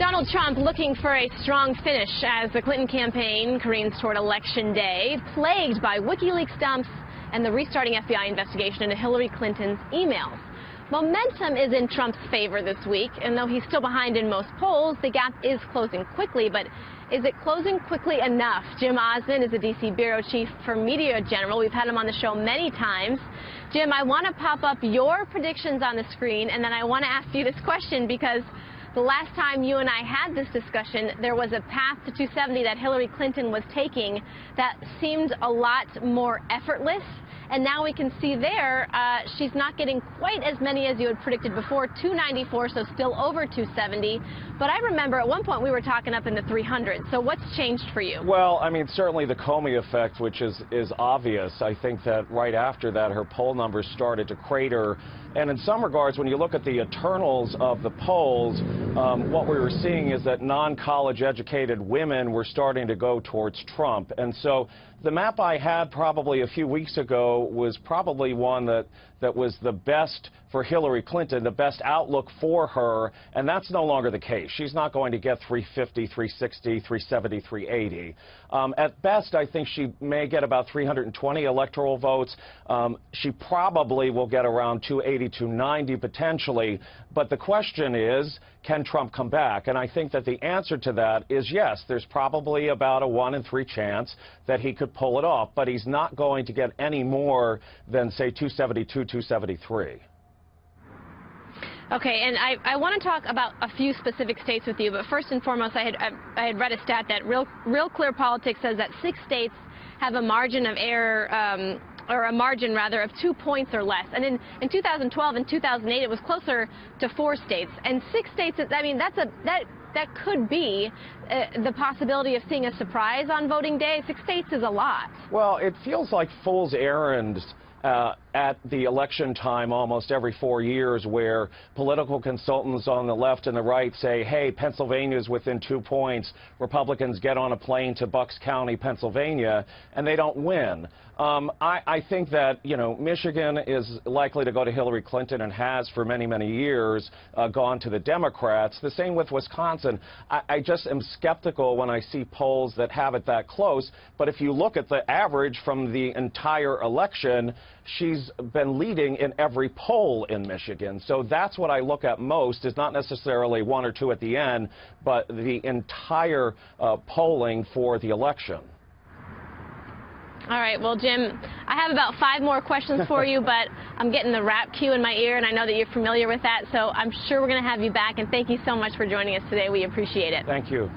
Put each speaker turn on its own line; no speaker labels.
Donald Trump looking for a strong finish as the Clinton campaign careens toward Election Day, plagued by WikiLeaks dumps and the restarting FBI investigation into Hillary Clinton's emails. Momentum is in Trump's favor this week, and though he's still behind in most polls, the gap is closing quickly. But is it closing quickly enough? Jim Osman is the D.C. bureau chief for Media General. We've had him on the show many times. Jim, I want to pop up your predictions on the screen, and then I want to ask you this question because the last time you and I had this discussion, there was a path to 270 that Hillary Clinton was taking that seemed a lot more effortless. And now we can see there she's not getting quite as many as you had predicted before, 294, so still over 270. But I remember at one point we were talking up in the 300s. So what's changed for you? Well,
I mean, certainly the Comey effect, which is obvious. I think that right after that, her poll numbers started to crater. And in some regards, when you look at the internals of the polls, what we were seeing is that non-college educated women were starting to go towards Trump. And so the map I had probably a few weeks ago was probably one that was the best for Hillary Clinton, the best outlook for her, and that's no longer the case. She's not going to get 350, 360, 370, 380. At best, I think she may get about 320 electoral votes. She probably will get around 280, 290 potentially, but the question is, can Trump come back? And I think that the answer to that is yes, there's probably about a 1 in 3 chance that he could pull it off, but he's not going to get any more than, say, 272, 273.
Okay, and I want to talk about a few specific states with you, but first and foremost, I had read a stat that Real Clear Politics says that 6 states have a margin of error, or a margin rather, of 2 points or less. And in 2012 and 2008, it was closer to 4 states. And 6 states, I mean, that could be the possibility of seeing a surprise on voting day. 6 states is a lot.
Well, it feels like fool's errands at the election time almost every 4 years, where political consultants on the left and the right say, hey, Pennsylvania's within 2 points. Republicans get on a plane to Bucks County, Pennsylvania, and they don't win. I think that, you know, Michigan is likely to go to Hillary Clinton and has for many, many years gone to the Democrats. The same with Wisconsin. I just am skeptical when I see polls that have it that close. But if you look at the average from the entire election, she's been leading in every poll in Michigan. So that's what I look at most, is not necessarily 1 or 2 at the end, but the entire polling for the election.
All right, well, Jim, I have about 5 more questions for you, but I'm getting the rap cue in my ear, and I know that you're familiar with that, so I'm sure we're going to have you back, and thank you so much for joining us today. We appreciate it.
Thank you.